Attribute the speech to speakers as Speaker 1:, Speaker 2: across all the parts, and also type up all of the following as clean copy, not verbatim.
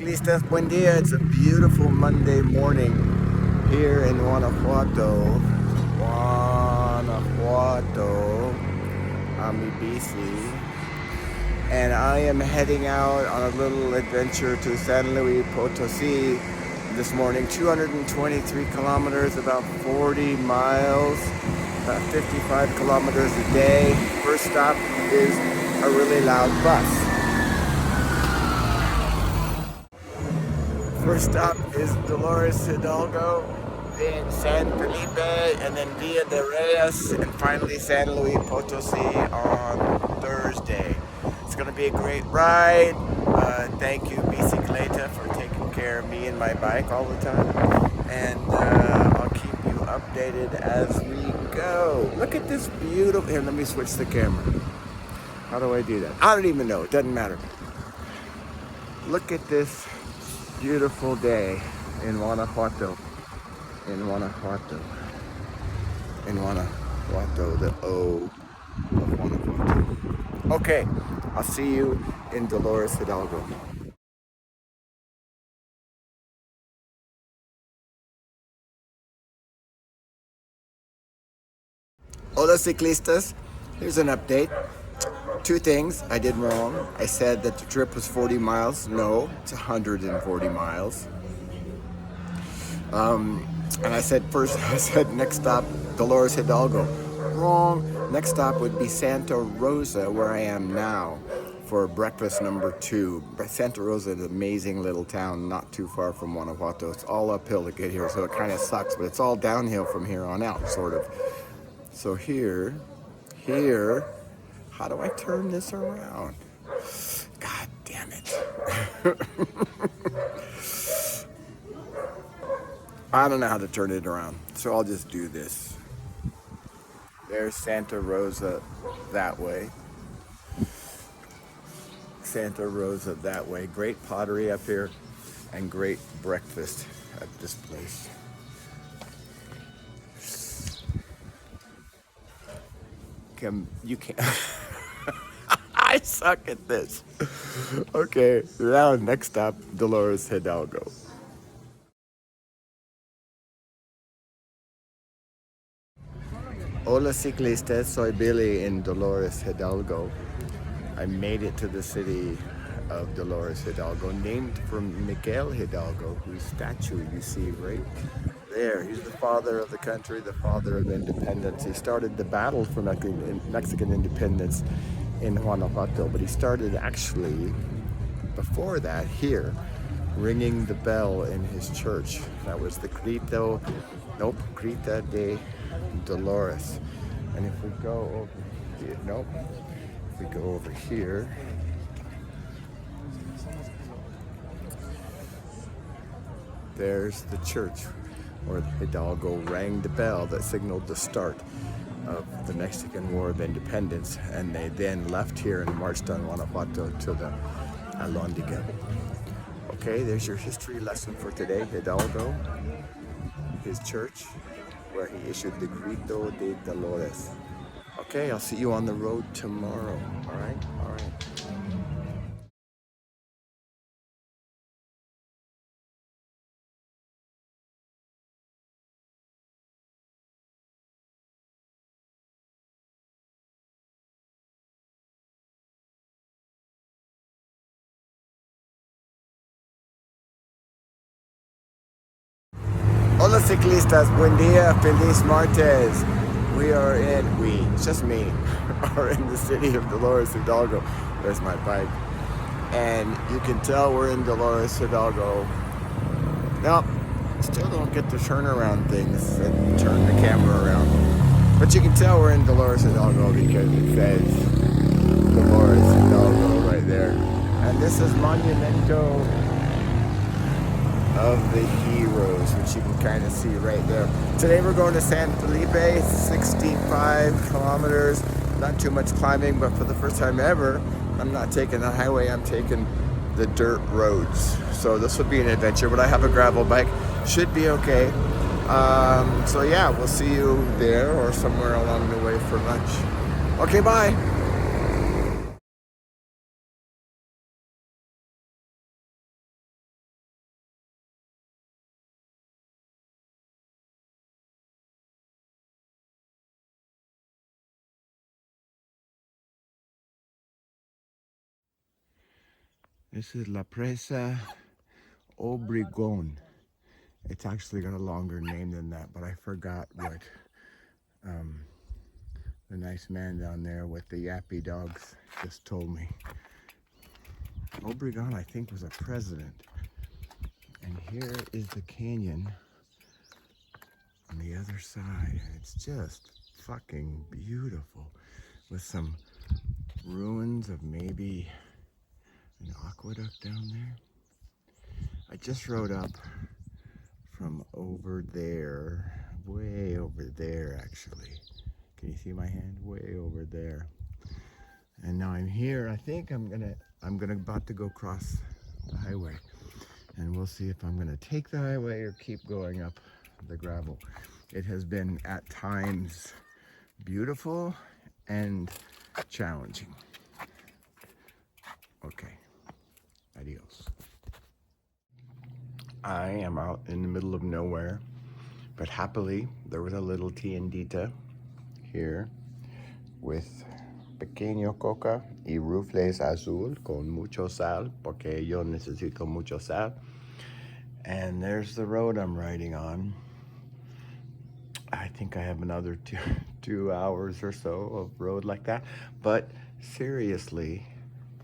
Speaker 1: ciclistas, buen dia. It's a beautiful Monday morning here in Guanajuato. On mi bici. And I am heading out on a little adventure to San Luis Potosi this morning. 223 kilometers, about 40 miles, about 55 kilometers a day. First stop is a really loud bus. First stop is Dolores Hidalgo, then San Felipe, and then Villa de Reyes, and finally San Luis Potosi on Thursday. It's going to be a great ride. Thank you, Bicicleta, for taking care of me and my bike all the time. And I'll keep you updated as we go. Look at this beautiful... Here, let me switch the camera. How do I do that? I don't even know. It doesn't matter. Look at this beautiful day in Guanajuato. The O of Guanajuato. Okay, I'll see you in Dolores Hidalgo. Hola ciclistas, here's an update. Two things I did wrong. I said that the trip was 40 miles. No, it's 140 miles. And I said next stop, Dolores Hidalgo. Wrong. Next stop would be Santa Rosa, where I am now, for breakfast number 2. Santa Rosa is an amazing little town, not too far from Guanajuato. It's all uphill to get here, so it kind of sucks, but it's all downhill from here on out, sort of. So here, how do I turn this around? God damn it. I don't know how to turn it around, so I'll just do this. There's Santa Rosa that way. Santa Rosa that way. Great pottery up here and great breakfast at this place. You can't. I suck at this. Okay, now next stop, Dolores Hidalgo. Hola ciclistas, soy Billy in Dolores Hidalgo. I made it to the city of Dolores Hidalgo, named from Miguel Hidalgo, whose statue you see right there. He's the father of the country, the father of independence. He started the battle for Mexican independence in Guanajuato, but he started actually before that here, ringing the bell in his church. That was the Grita de Dolores. And if we go over here, if we go over here, there's the church where Hidalgo rang the bell that signaled the start of the Mexican War of Independence, and they then left here and marched on Guanajuato to the Alhóndiga. Okay, there's your history lesson for today. Hidalgo, his church, where he issued the Grito de Dolores. Okay, I'll see you on the road tomorrow. All right. Hola ciclistas, buen dia, feliz martes. It's just me, are in the city of Dolores Hidalgo. There's my bike. And you can tell we're in Dolores Hidalgo. Now, still don't get the turnaround things and turn the camera around. But you can tell we're in Dolores Hidalgo because it says Dolores Hidalgo right there. And this is Monumento of the Heroes, which you can kind of see right there. Today we're going to San Felipe, 65 kilometers, not too much climbing, but for the first time ever, I'm not taking the highway, I'm taking the dirt roads. So this would be an adventure, but I have a gravel bike, should be okay. So yeah, we'll see you there or somewhere along the way for lunch. Okay, bye. This is La Presa Obregon. It's actually got a longer name than that, but I forgot what the nice man down there with the yappy dogs just told me. Obregon, I think, was a president. And here is the canyon on the other side. It's just fucking beautiful with some ruins of maybe an aqueduct down there. I just rode up from over there, way over there actually. Can you see my hand? Way over there. And now I'm here. I think I'm about to go cross the highway. And we'll see if I'm gonna take the highway or keep going up the gravel. It has been at times beautiful and challenging. Okay, adios. I am out in the middle of nowhere, but happily there was a little tiendita here with pequeño coca y rufles azul con mucho sal, porque yo necesito mucho sal. And there's the road I'm riding on. I think I have another 2 hours or so of road like that. But seriously,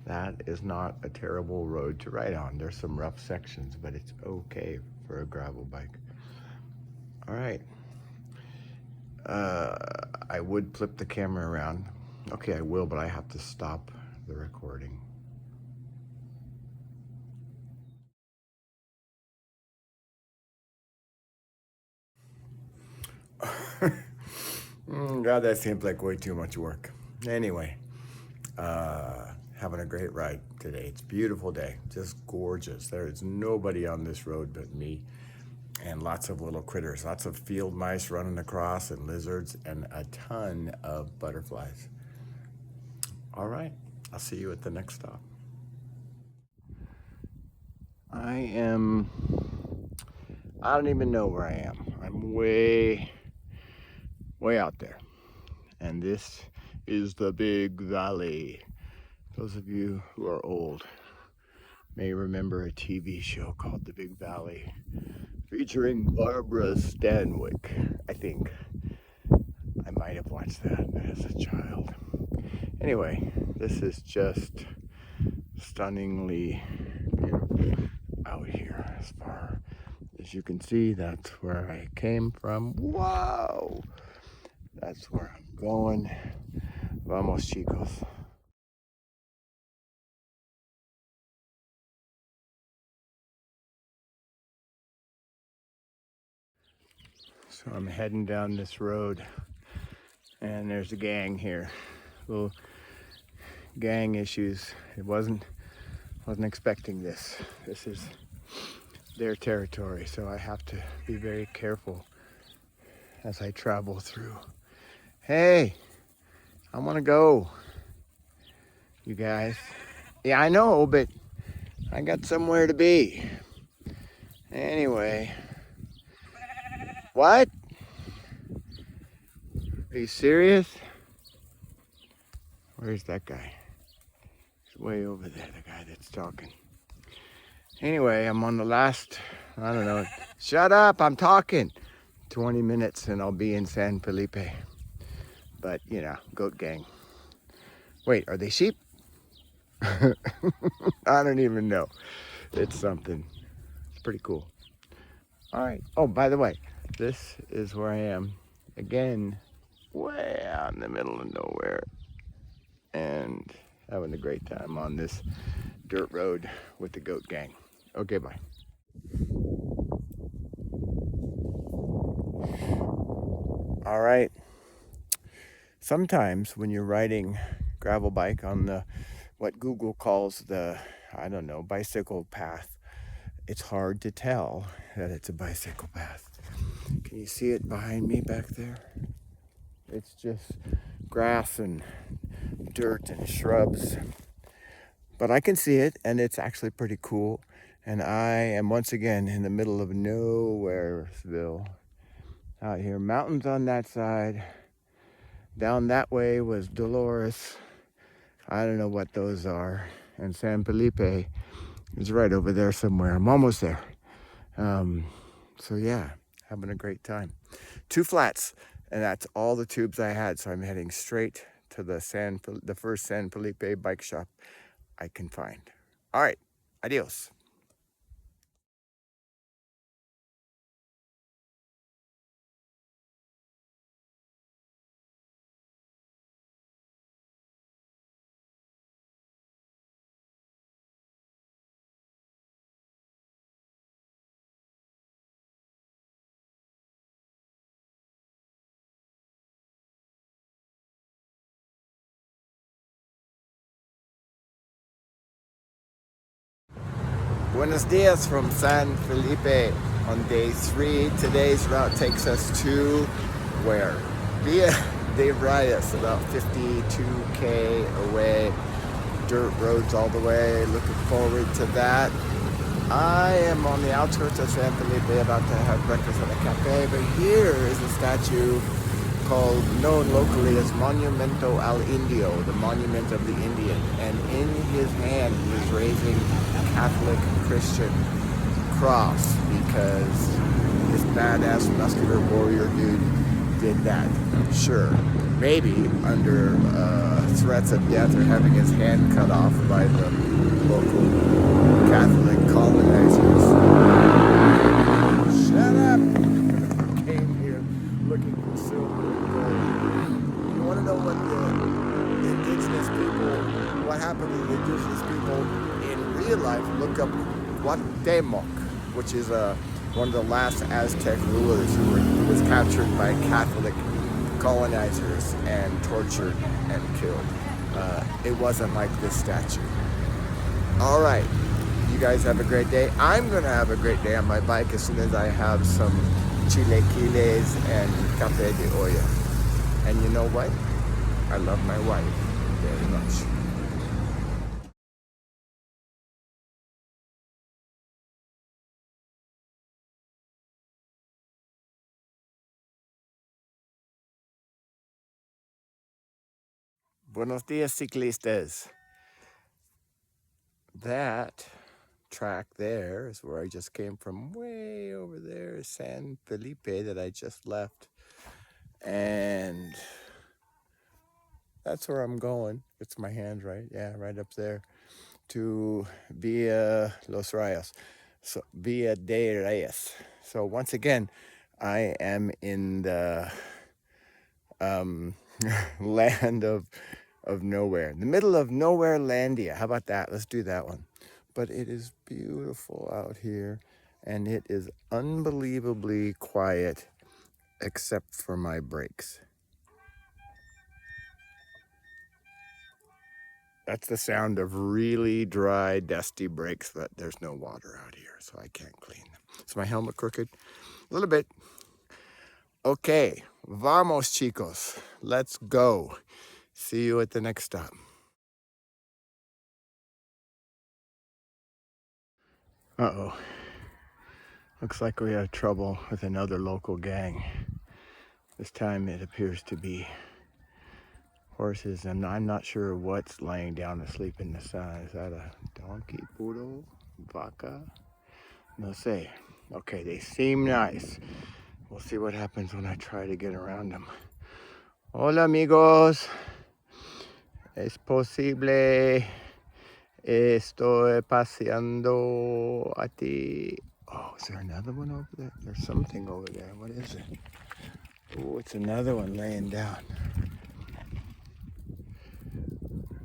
Speaker 1: that is not a terrible road to ride on. There's some rough sections, but it's okay for a gravel bike. All right. I would flip the camera around. Okay, I will, but I have to stop the recording. God, that seems like way too much work. Anyway, having a great ride today. It's a beautiful day, just gorgeous. There is nobody on this road but me, and lots of little critters, lots of field mice running across, and lizards, and a ton of butterflies. All right, I'll see you at the next stop. I don't even know where I am. I'm way out there. And this is the Big Valley. Those of you who are old may remember a TV show called The Big Valley, featuring Barbara Stanwyck, I think. I might have watched that as a child. Anyway, this is just stunningly beautiful out here. As far as you can see, that's where I came from. Wow! That's where I'm going. Vamos, chicos. So I'm heading down this road, and there's a gang here. Little gang issues. It wasn't expecting this. This is their territory, so I have to be very careful as I travel through. Hey, I want to go, you guys. Yeah, I know, but I got somewhere to be. Anyway, what? Are you serious? Where's that guy? He's way over there, the guy that's talking. Anyway, I'm on the last, I don't know, shut up, I'm talking. 20 minutes and I'll be in San Felipe. But, you know, goat gang. Wait, are they sheep? I don't even know. It's something. It's pretty cool. All right. Oh, by the way, this is where I am. Again, way out in the middle of nowhere. And having a great time on this dirt road with the goat gang. Okay, bye. All right. Sometimes when you're riding gravel bike on the what Google calls the, I don't know, bicycle path, it's hard to tell that it's a bicycle path. Can you see it behind me back there? It's just grass and dirt and shrubs. But I can see it, and it's actually pretty cool. And I am once again in the middle of Nowheresville. Out here, mountains on that side. Down that way was Dolores. I don't know what those are. And San Felipe It's right over there somewhere. I'm almost there. So yeah, having a great time. 2 flats, and that's all the tubes I had. So I'm heading straight to the first San Felipe bike shop I can find. All right, adios. Buenos dias from San Felipe on day 3. Today's route takes us to where? Via de Reyes, about 52K away. Dirt roads all the way. Looking forward to that. I am on the outskirts of San Felipe about to have breakfast at a cafe, but here is a statue called, known locally as Monumento al Indio, the monument of the Indian. And in his hand he is raising a Catholic Christian cross because this badass muscular warrior dude did that. Sure, maybe under threats of death or having his hand cut off by the local Catholic colonizers. Shut up! Came here looking for silver and gold. You want to know what the indigenous people, what happened to the indigenous people in real life? Look up Cuauhtemoc, which is one of the last Aztec rulers who was captured by Catholic colonizers and tortured and killed. It wasn't like this statue. All right, you guys have a great day. I'm gonna have a great day on my bike as soon as I have some chilequiles and café de olla. And you know what? I love my wife very much. Buenos dias, ciclistas. That track there is where I just came from. Way over there is San Felipe that I just left. And that's where I'm going. It's my hand, right? Yeah, right up there to Via Los Rayos. So Via de Reyes. So once again, I am in the land of nowhere, the middle of nowhere landia. How about that? Let's do that one. But it is beautiful out here, and it is unbelievably quiet, except for my brakes. That's the sound of really dry, dusty brakes, but there's no water out here, so I can't clean them. Is my helmet crooked? A little bit. Okay, vamos, chicos. Let's go. See you at the next stop. Uh-oh. Looks like we have trouble with another local gang. This time it appears to be horses, and I'm not sure what's laying down asleep in the sun. Is that a donkey, poodle, vaca? No sé. Okay, they seem nice. We'll see what happens when I try to get around them. Hola, amigos. Es posible. Estoy paseando a ti. Oh, is there another one over there? There's something over there. What is it? Oh, it's another one laying down.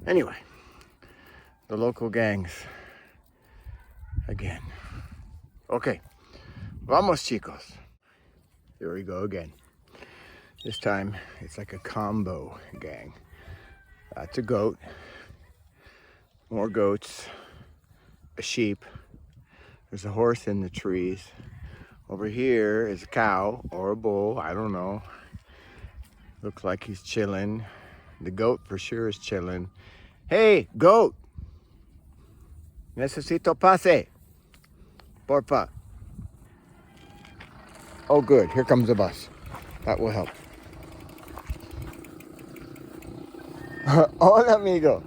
Speaker 1: Anyway, the local gangs again. Okay, vamos, chicos. Here we go again. This time it's like a combo gang. That's a goat, more goats, a sheep. There's a horse in the trees. Over here is a cow or a bull, I don't know. Looks like he's chilling. The goat for sure is chilling. Hey, goat! Necesito pase. Porfa. Oh, good. Here comes the bus. That will help. Hola, amigo.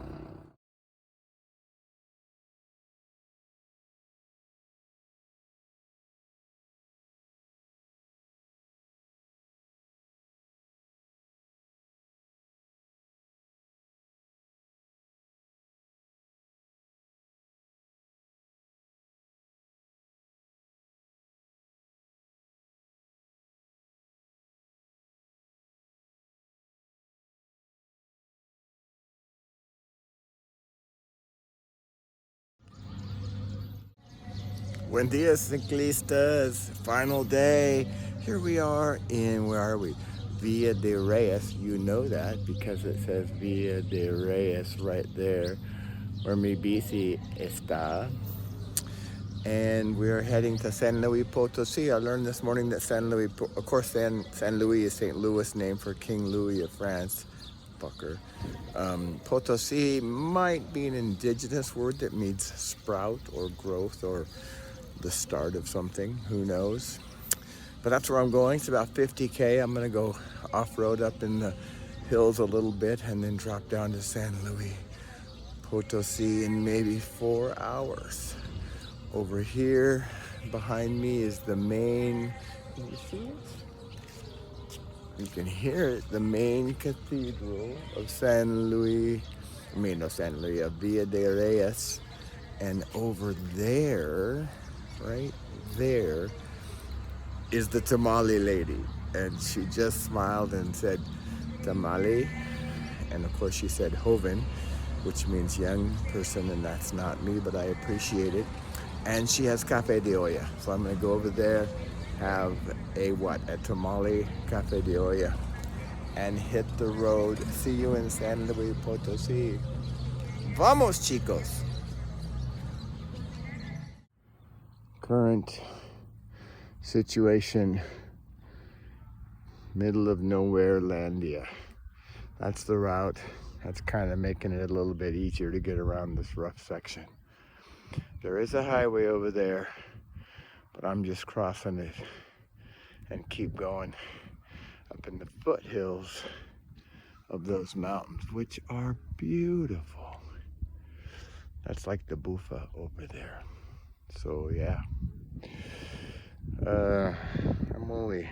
Speaker 1: Buen dia, ciclistas. Final day. Here we are in, where are we? Villa de Reyes. You know that because it says Villa de Reyes right there, where mi bici está. And we're heading to San Luis Potosi. I learned this morning that San Luis, of course, San Luis is St. Louis, name for King Louis of France. Fucker. Potosi might be an indigenous word that means sprout or growth or the start of something. Who knows? But that's where I'm going. It's about 50K. I'm gonna go off-road up in the hills a little bit and then drop down to San Luis Potosi in maybe 4 hours. Over here behind me is the main, can you see it? You can hear it, the main cathedral of San Luis, of Villa de Reyes. And over there, right there, is the tamale lady. And she just smiled and said, tamale. And of course she said joven, which means young person, and that's not me, but I appreciate it. And she has cafe de olla. So I'm gonna go over there, have a tamale cafe de olla, and hit the road. See you in San Luis Potosi. Vamos, chicos. Current situation, middle of nowhere landia. That's the route. That's kind of making it a little bit easier to get around this rough section. There is a highway over there, but I'm just crossing it and keep going up in the foothills of those mountains, which are beautiful. That's like the Bufa over there. So yeah, I'm only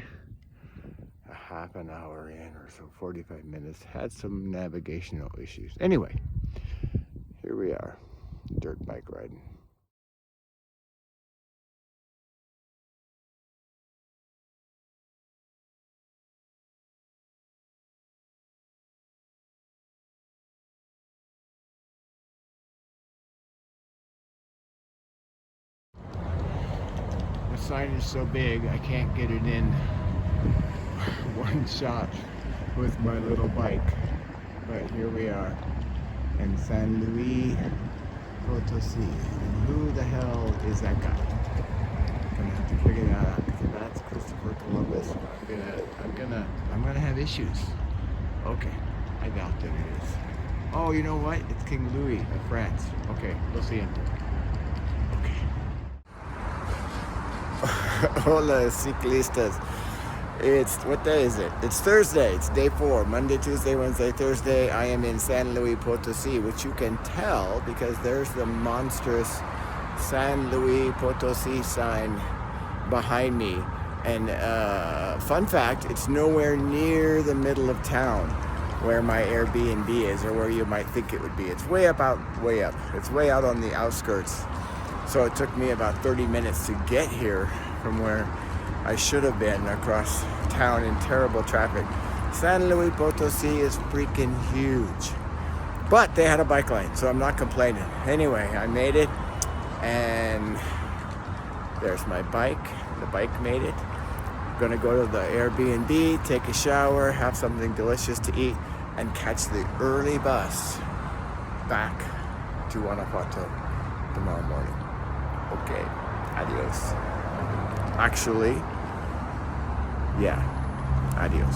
Speaker 1: a half an hour in or so, 45 minutes. Had some navigational issues. Anyway, here we are, dirt bike riding. The sign is so big I can't get it in one shot with my little bike. But here we are in San Luis Potosi. And who the hell is that guy? I'm gonna have to figure that out, because if that's Christopher Columbus, I'm gonna have issues. Okay, I doubt that it is. Oh, you know what? It's King Louis of France. Okay, we'll see him. Hola, ciclistas. What day is it? It's Thursday. It's day 4. Monday, Tuesday, Wednesday, Thursday. I am in San Luis Potosi, which you can tell because there's the monstrous San Luis Potosi sign behind me. And fun fact, it's nowhere near the middle of town where my Airbnb is, or where you might think it would be. It's way up. It's way out on the outskirts. So it took me about 30 minutes to get here from where I should have been, across town in terrible traffic. San Luis Potosi is freaking huge. But they had a bike lane, so I'm not complaining. Anyway, I made it, and there's my bike. The bike made it. I'm gonna go to the Airbnb, take a shower, have something delicious to eat, and catch the early bus back to Guanajuato tomorrow morning. Okay, adios. Actually, yeah, adios.